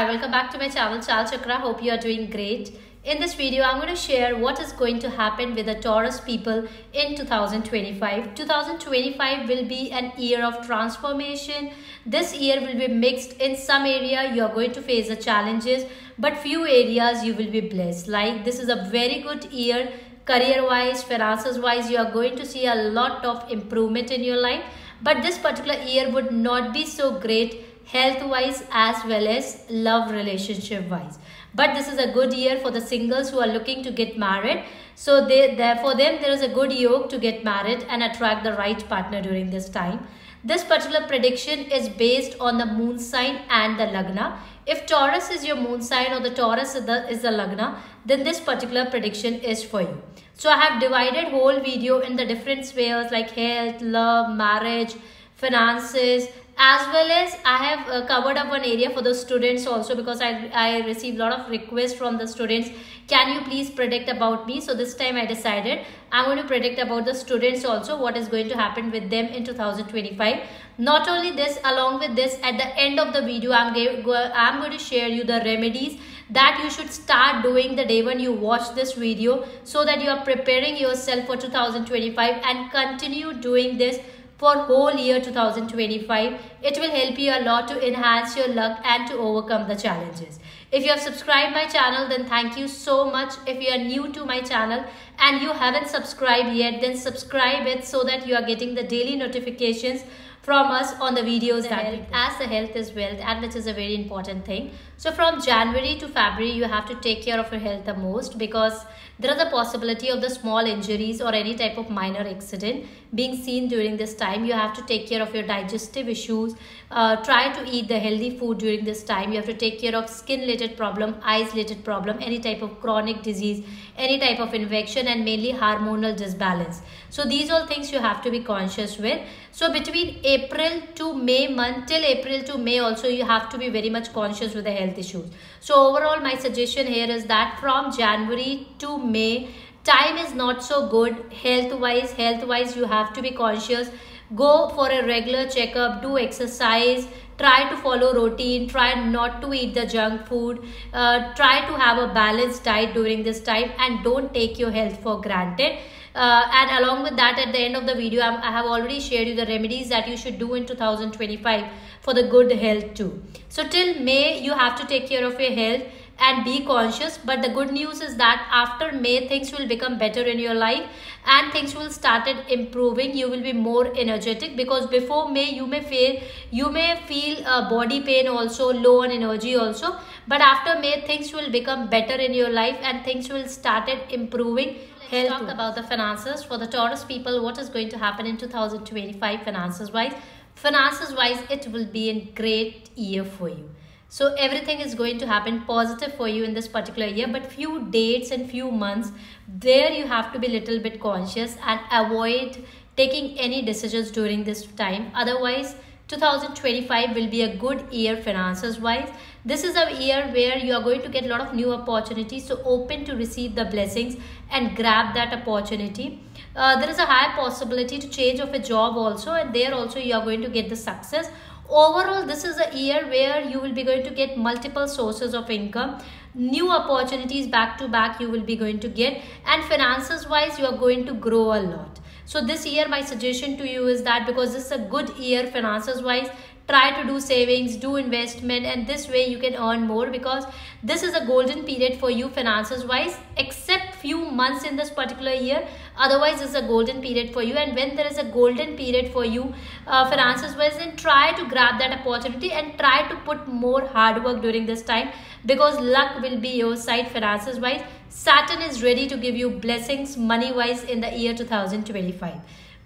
Welcome back to my channel Chal Chakra. Hope you are doing great. In this video, I'm going to share what is going to happen with the Taurus people in 2025. 2025 will be an year of transformation. This year will be mixed. In some area, you are going to face the challenges, but few areas you will be blessed. Like this is a very good year. Career-wise, finances-wise, you are going to see a lot of improvement in your life. But this particular year would not be so great health wise as well as love relationship wise, but this is a good year for the singles who are looking to get married. So for them there is a good yoke to get married and attract the right partner during this time. This particular prediction is based on the moon sign and the lagna. If Taurus is your moon sign or the Taurus is the lagna, then this particular prediction is for you. So I have divided whole video in the different spheres like health, love, marriage, finances, as well as I have covered up one area for the students also, because I received a lot of requests from the students. Can you please predict about me? So this time I decided I'm going to predict about the students also, what is going to happen with them in 2025. Not only this, along with this, at the end of the video I'm going to share you the remedies that you should start doing the day when you watch this video, so that you are preparing yourself for 2025 and continue doing this for whole year 2025. It will help you a lot to enhance your luck and to overcome the challenges. If you have subscribed my channel, then thank you so much. If you are new to my channel and you haven't subscribed yet, then subscribe it so that you are getting the daily notifications from us on the videos as the health is wealth, and which is a very important thing. So from January to February, you have to take care of your health the most, because there is a possibility of the small injuries or any type of minor accident being seen during this time. You have to take care of your digestive issues. Try to eat the healthy food during this time. You have to take care of skin related problem, eyes related problem, any type of chronic disease, any type of infection, and mainly hormonal disbalance. So these all things you have to be conscious with. So between April to May month, till April to May also, you have to be very much conscious with the health issues. So overall my suggestion here is that from January to May, time is not so good health wise. You have to be conscious. Go for a regular checkup, do exercise, try to follow routine, try not to eat the junk food, try to have a balanced diet during this time, and don't take your health for granted. And along with that, at the end of the video, I have already shared you the remedies that you should do in 2025 for the good health too. So till May, you have to take care of your health and be conscious. But the good news is that after May, things will become better in your life and things will start improving. You will be more energetic, because before May you may feel body pain also, low on energy also, but after May things will become better in your life and things will start improving. Let's talk about the finances for the Taurus people. What is going to happen in 2025 finances wise? Finances wise, it will be a great year for you. So everything is going to happen positive for you in this particular year, but few dates and few months, there you have to be little bit conscious and avoid taking any decisions during this time. Otherwise 2025 will be a good year finances wise. This is a year where you are going to get a lot of new opportunities, so open to receive the blessings and grab that opportunity. There is a high possibility to change of a job also, and there also you are going to get the success. Overall, this is a year where you will be going to get multiple sources of income, new opportunities back to back you will be going to get, and finances wise you are going to grow a lot. So this year my suggestion to you is that, because this is a good year finances wise, try to do savings, do investment, and this way you can earn more, because this is a golden period for you finances wise, except few months in this particular year. Otherwise it's a golden period for you, and when there is a golden period for you finances wise, then try to grab that opportunity and try to put more hard work during this time, because luck will be your side finances wise. Saturn is ready to give you blessings money wise in the year 2025.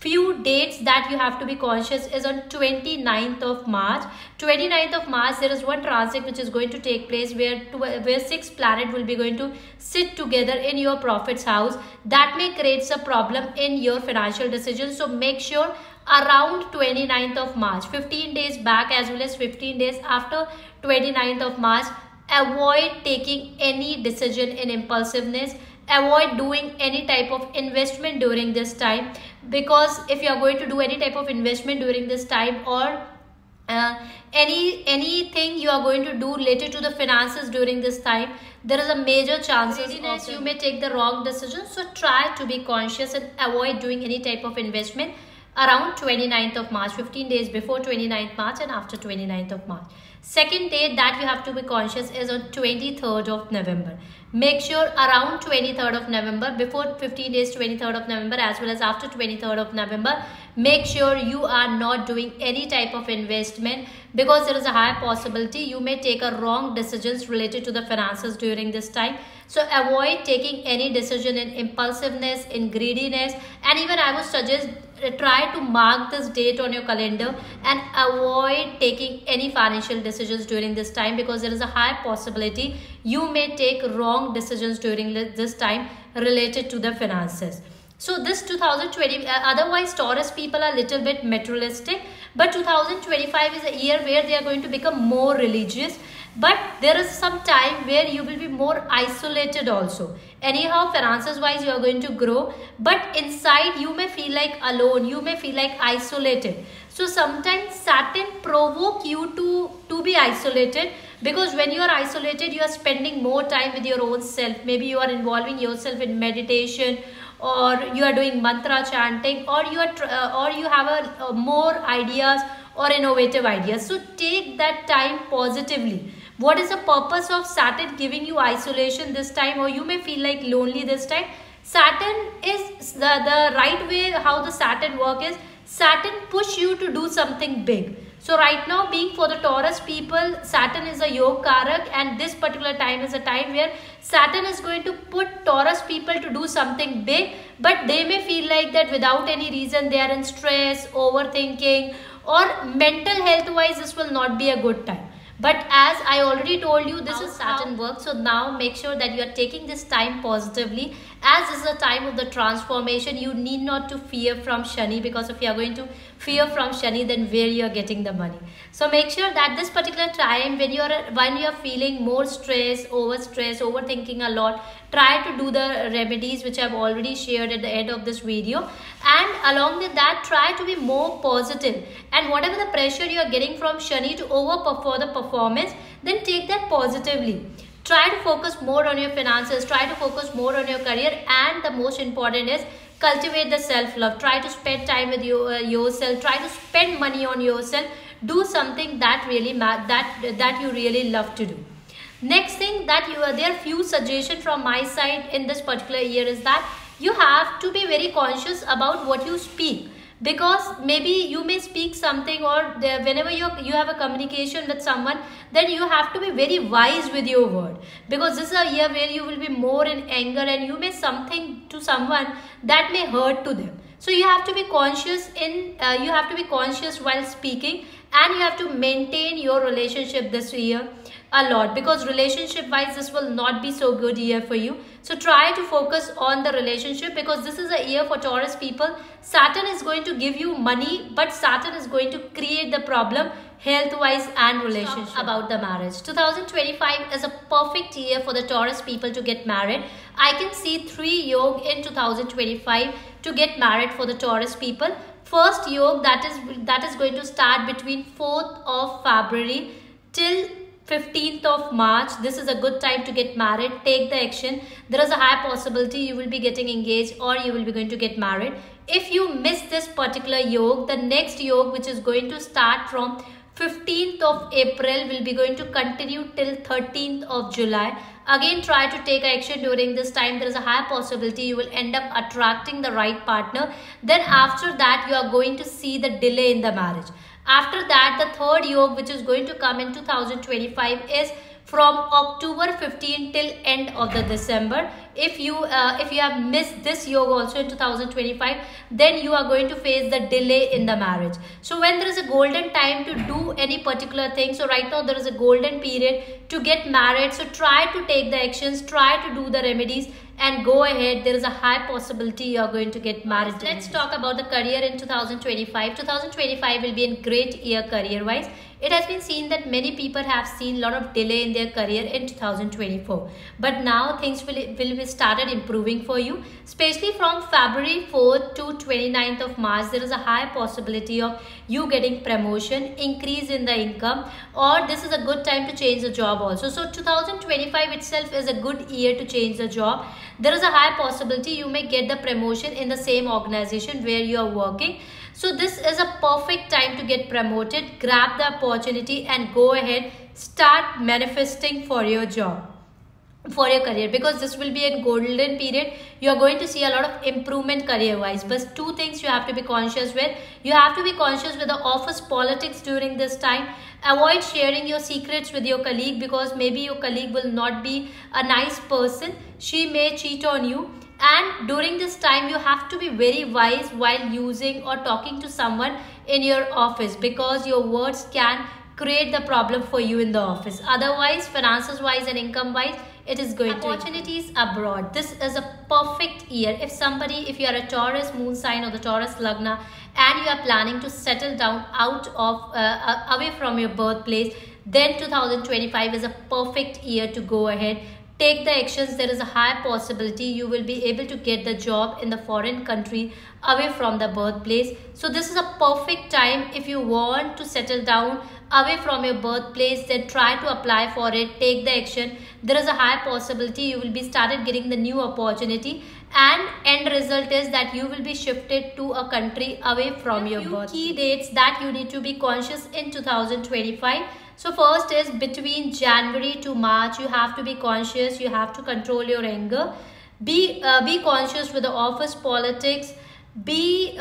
Few dates that you have to be conscious is on 29th of March. 29th of March, there is one transit which is going to take place where 6 planets will be going to sit together in your prophet's house. That may create a problem in your financial decisions. So make sure around 29th of March, 15 days back as well as 15 days after 29th of March, avoid taking any decision in impulsiveness. Avoid doing any type of investment during this time, because if you are going to do any type of investment during this time, or uh, anything you are going to do related to the finances during this time, there is a major chances of you may take the wrong decision. So try to be conscious and avoid doing any type of investment around 29th of March, 15 days before 29th March and after 29th of March. Second date that you have to be conscious is on 23rd of November. Make sure around 23rd of November, before 15 days 23rd of November as well as after 23rd of November, make sure you are not doing any type of investment, because there is a high possibility you may take a wrong decisions related to the finances during this time. So avoid taking any decision in impulsiveness, in greediness, and even I would suggest try to mark this date on your calendar and avoid taking any financial decisions during this time, because there is a high possibility you may take wrong decisions during this time related to the finances. So this 2020, otherwise Taurus people are little bit materialistic, but 2025 is a year where they are going to become more religious. But there is some time where you will be more isolated also. Anyhow, finances wise you are going to grow, but inside you may feel like alone, you may feel like isolated. So sometimes Saturn provoke you to be isolated, because when you are isolated you are spending more time with your own self. Maybe you are involving yourself in meditation, or you are doing mantra chanting, or you have a more ideas or innovative ideas. So take that time positively. What is the purpose of Saturn giving you isolation this time, or you may feel like lonely this time? Saturn is the right way how the Saturn work is. Saturn push you to do something big. So right now, being for the Taurus people, Saturn is a Yoga Karak, and this particular time is a time where Saturn is going to put Taurus people to do something big, but they may feel like that without any reason they are in stress, overthinking, or mental health wise this will not be a good time. But as I already told you, this is Saturn work. So now make sure that you are taking this time positively, as this is a time of the transformation. You need not to fear from Shani, because if you are going to fear from Shani, then where you are getting the money. So make sure that this particular time when you are feeling more stress, overthinking a lot, try to do the remedies which I have already shared at the end of this video, and along with that try to be more positive, and whatever the pressure you are getting from Shani to overperform the performance, then take that positively. Try to focus more on your finances, try to focus more on your career, and the most important is cultivate the self-love. Try to spend time with yourself, try to spend money on yourself, do something that really that you really love to do. Next thing that there are few suggestions from my side in this particular year is that you have to be very conscious about what you speak, because maybe you may speak something, or whenever you have a communication with someone, then you have to be very wise with your word, because this is a year where you will be more in anger and you may something to someone that may hurt to them. So you have to be conscious while speaking, and you have to maintain your relationship this year a lot, because relationship wise this will not be so good year for you. So try to focus on the relationship, because this is a year for Taurus people. Saturn is going to give you money, but Saturn is going to create the problem health wise and relationship. About the marriage, 2025 is a perfect year for the Taurus people to get married. I can see 3 yoga in 2025 to get married for the Taurus people. First yoga that is going to start between 4th of February till 15th of March. This is a good time to get married. Take the action. There is a high possibility you will be getting engaged, or you will be going to get married. If you miss this particular yoga, the next yoga which is going to start from 15th of April will be going to continue till 13th of July. Again, try to take action during this time. There is a high possibility you will end up attracting the right partner. Then after that, you are going to see the delay in the marriage. After that, the third yoga which is going to come in 2025 is from October 15 till end of the December. If you have missed this yoga also in 2025, then you are going to face the delay in the marriage. So when there is a golden time to do any particular thing, so right now there is a golden period to get married. So try to take the actions, try to do the remedies, and go ahead. There is a high possibility you are going to get married. Let's talk about the career in 2025. 2025 will be a great year career wise. it has been seen that many people have seen a lot of delay in their career in 2024. But now things will be started improving for you, especially from February 4th to 29th of March. There is a high possibility of you getting promotion, increase in the income, or this is a good time to change the job also. So 2025 itself is a good year to change the job. There is a high possibility you may get the promotion in the same organization where you are working. So this is a perfect time to get promoted. Grab the opportunity and go ahead, start manifesting for your job, for your career, because this will be a golden period. You are going to see a lot of improvement career wise. But two things you have to be conscious with. You have to be conscious with the office politics during this time. Avoid sharing your secrets with your colleague, because maybe your colleague will not be a nice person. She may cheat on you. And during this time you have to be very wise while using or talking to someone in your office, because your words can create the problem for you in the office. Otherwise, finances wise and income wise, it is going to opportunities abroad. This is a perfect year. If you are a Taurus moon sign or the Taurus Lagna and you are planning to settle down out of away from your birthplace, then 2025 is a perfect year to go ahead. Take the actions. There is a high possibility you will be able to get the job in the foreign country away from the birthplace. So this is a perfect time. If you want to settle down away from your birthplace, then try to apply for it. Take the action. There is a high possibility you will be started getting the new opportunity, and end result is that you will be shifted to a country away from your birth. Key dates that you need to be conscious in 2025. So first is between January to March, you have to be conscious. You have to control your anger. Be conscious with the office politics. Be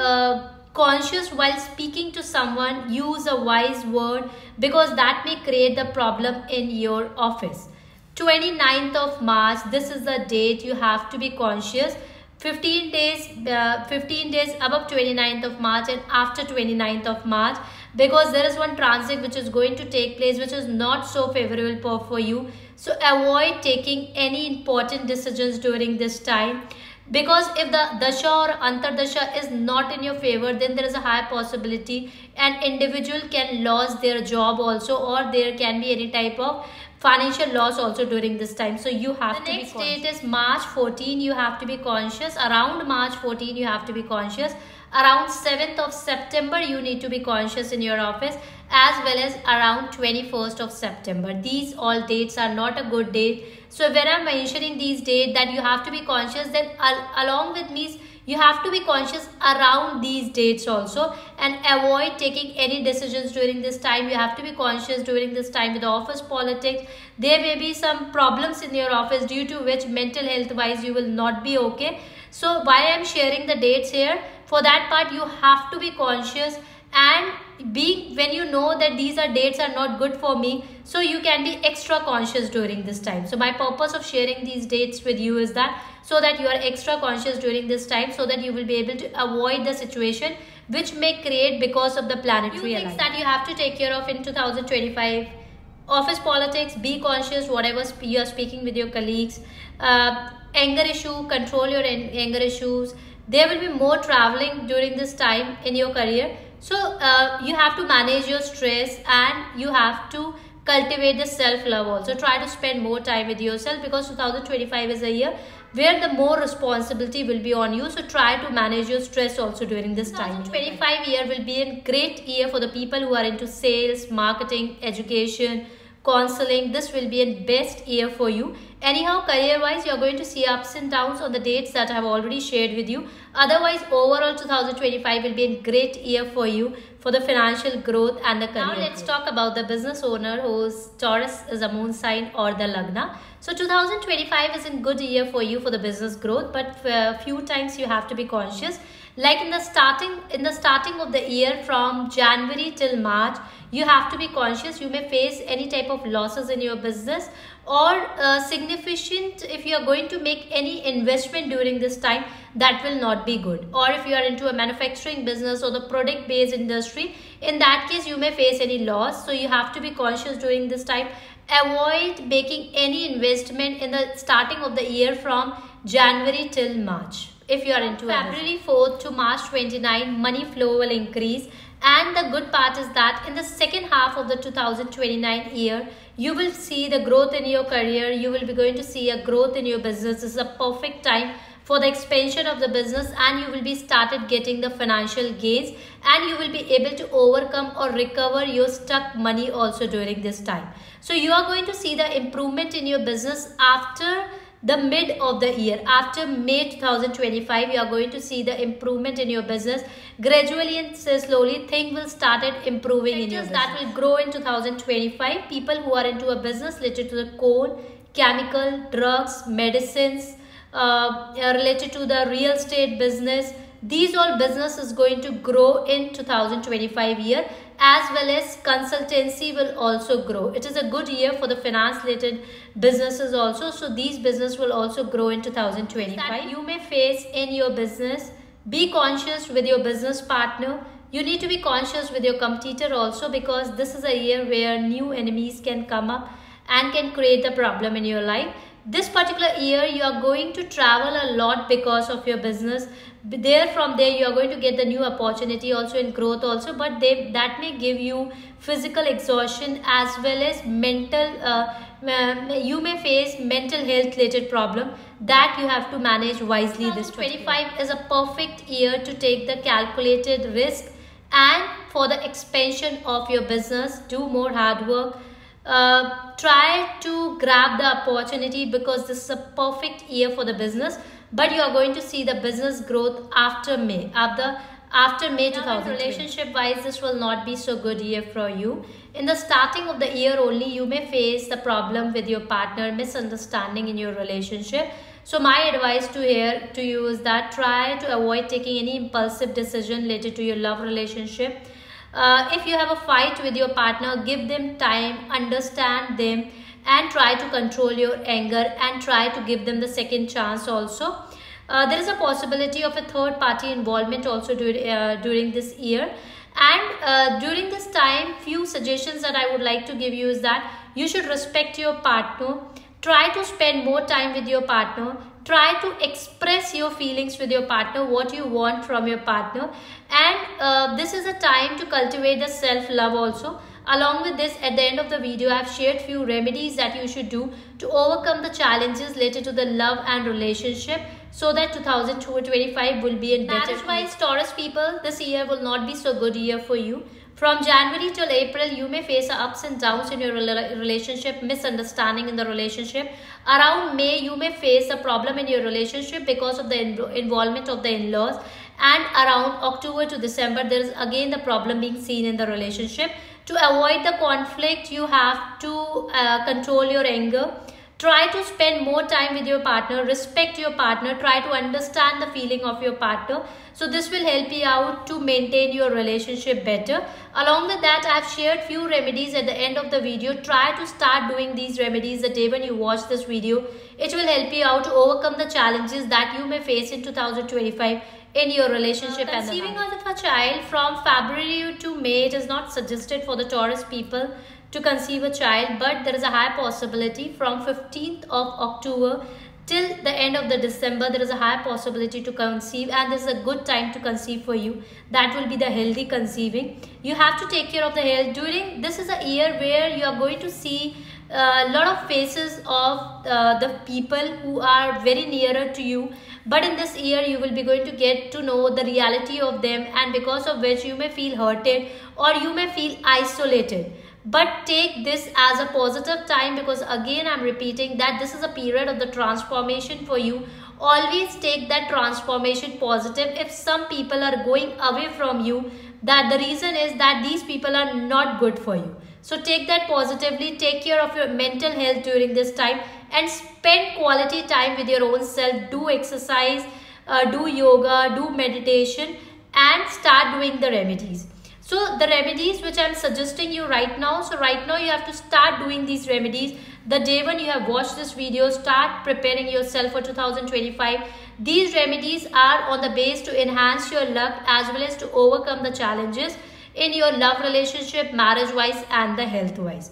conscious while speaking to someone. Use a wise word, because that may create the problem in your office. 29th of March, this is the date you have to be conscious. 15 days above 29th of March and after 29th of March, because there is one transit which is going to take place which is not so favorable for you. So avoid taking any important decisions during this time, because if the dasha or antardasha is not in your favor, then there is a high possibility an individual can lose their job also, or there can be any type of financial loss also during this time. So you have to be conscious. The next date is March 14. You have to be conscious. Around March 14 you have to be conscious. Around 7th of September you need to be conscious in your office, as well as around 21st of September. These all dates are not a good date. So when I'm mentioning these dates that you have to be conscious, then along with me you have to be conscious around these dates also, and avoid taking any decisions during this time. You have to be conscious during this time with the office politics. There may be some problems in your office due to which mental health wise you will not be okay. So why I'm sharing the dates here, for that part you have to be conscious, and when you know that these dates are not good for me, so you can be extra conscious during this time. So my purpose of sharing these dates with you is that so that you are extra conscious during this time, so that you will be able to avoid the situation which may create because of the planetary alignment. Things that you have to take care of in 2025: office politics, be conscious whatever you are speaking with your colleagues. Anger issue, control your anger issues. There will be more traveling during this time in your career. So you have to manage your stress, and you have to cultivate the self-love also. Try to spend more time with yourself, because 2025 is a year where the more responsibility will be on you. So try to manage your stress also during this time. 2025 year will be a great year for the people who are into sales, marketing, education, counseling. This will be a best year for you. Anyhow, career wise, you are going to see ups and downs on the dates that I have already shared with you. Otherwise, overall 2025 will be a great year for you for the financial growth and the career. Now let's talk about the business owner whose Taurus is a moon sign or the Lagna. So 2025 is a good year for you for the business growth, but a few times you have to be conscious. Like in the starting of the year, from January till March, you have to be conscious. You may face any type of losses in your business, or significant if you are going to make any investment during this time, that will not be good. Or if you are into a manufacturing business or the product based industry, in that case you may face any loss. So you have to be conscious during this time. Avoid making any investment in the starting of the year from January till March. If you are into February 4th to March 29, money flow will increase, And the good part is that in the second half of the 2029 year, you will see the growth in your career. You will be going to see a growth in your business. This is a perfect time for the expansion of the business, and you will be started getting the financial gains, and you will be able to overcome or recover your stuck money also during this time. So you are going to see the improvement in your business after the mid of the year. After May 2025, you are going to see the improvement in your business. Gradually and slowly things will start improving in your business. That will grow in 2025. People who are into a business related to the coal, chemical, drugs, medicines, related to the real estate business, these all business is going to grow in 2025 year, as well as consultancy will also grow. It is a good year for the finance related businesses also. So these business will also grow in 2025. That you may face in your business. Be conscious with your business partner. You need to be conscious with your competitor also, because this is a year where new enemies can come up and can create a problem in your life. This particular year you are going to travel a lot because of your business. From there you are going to get the new opportunity also in growth also, but that may give you physical exhaustion as well as mental, you may face mental health related problem that you have to manage wisely. This 2025 is a perfect year to take the calculated risk and for the expansion of your business. Do more hard work. Try to grab the opportunity, because this is a perfect year for the business, but you are going to see the business growth after May. After May 2020. Relationship wise, this will not be so good year for you. In the starting of the year only, you may face the problem with your partner, misunderstanding in your relationship. So my advice to you is that try to avoid taking any impulsive decision related to your love relationship. If you have a fight with your partner, give them time, understand them, and try to control your anger and try to give them the second chance also. There is a possibility of a third party involvement also during this year. And during this time, few suggestions that I would like to give you is that you should respect your partner. Try to spend more time with your partner. Try to express your feelings with your partner, what you want from your partner. And this is a time to cultivate the self-love also. Along with this, at the end of the video, I have shared few remedies that you should do to overcome the challenges related to the love and relationship, so that 2025 will be a better. Marriage-wise, Taurus people, this year will not be so good year for you. From January till April, you may face ups and downs in your relationship, misunderstanding in the relationship. Around May, you may face a problem in your relationship because of the involvement of the in-laws. And around October to December, there is again the problem being seen in the relationship. To avoid the conflict, you have to control your anger. Try to spend more time with your partner. Respect your partner. Try to understand the feeling of your partner. So this will help you out to maintain your relationship better. Along with that, I have shared few remedies at the end of the video. Try to start doing these remedies the day when you watch this video. It will help you out to overcome the challenges that you may face in 2025 in your relationship. Conceiving of a child from February to May, it is not suggested for the Taurus people to conceive a child, but there is a high possibility from 15th of October till the end of the December. There is a high possibility to conceive, and this is a good time to conceive for you. That will be the healthy conceiving. You have to take care of the health. During this is a year where you are going to see a lot of faces of the people who are very nearer to you, but in this year you will be going to get to know the reality of them, and because of which you may feel hurted or you may feel isolated. But take this as a positive time, because again I'm repeating that this is a period of the transformation for you. Always take that transformation positive. If some people are going away from you, that the reason is that these people are not good for you. So take that positively. Take care of your mental health during this time and spend quality time with your own self. Do exercise, do yoga, do meditation, and start doing the remedies. So the remedies which I am suggesting you right now, so right now you have to start doing these remedies. The day when you have watched this video, start preparing yourself for 2025. These remedies are on the base to enhance your luck as well as to overcome the challenges in your love relationship, marriage wise, and the health wise,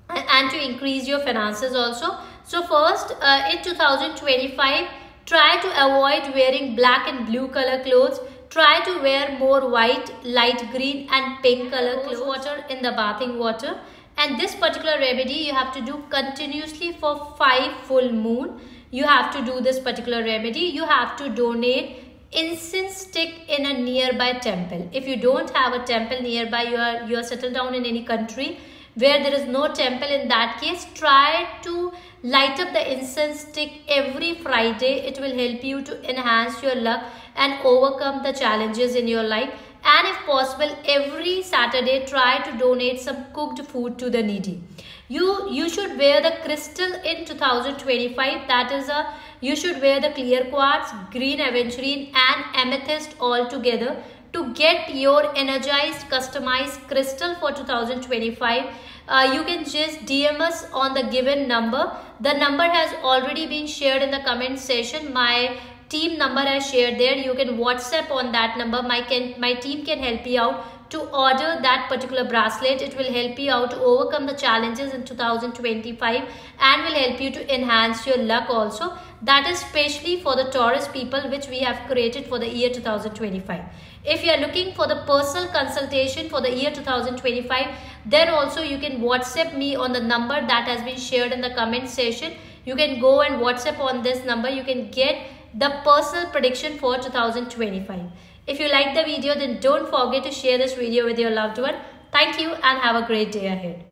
and to increase your finances also. So first, in 2025, try to avoid wearing black and blue color clothes. try to wear more white, light green and pink color clothes. Water in the bathing water. And this particular remedy you have to do continuously for 5 full moon. You have to do this particular remedy. You have to donate incense stick in a nearby temple. If you don't have a temple nearby, you are settled down in any country where there is no temple, in that case try to light up the incense stick every Friday. It will help you to enhance your luck and overcome the challenges in your life. And if possible, every Saturday try to donate some cooked food to the needy. You should wear the crystal in 2025. That is you should wear the clear quartz, green aventurine and amethyst all together to get your energized customized crystal for 2025. You can just DM us on the given number. The number has already been shared in the comment section. My team number I shared there. You can WhatsApp on that number. My team can help you out to order that particular bracelet. It will help you out to overcome the challenges in 2025 and will help you to enhance your luck also. That is specially for the Taurus people, which we have created for the year 2025. If you are looking for the personal consultation for the year 2025, then also you can WhatsApp me on the number that has been shared in the comment section. You can go and WhatsApp on this number. You can get the personal prediction for 2025. If you like the video, then don't forget to share this video with your loved one. Thank you and have a great day ahead.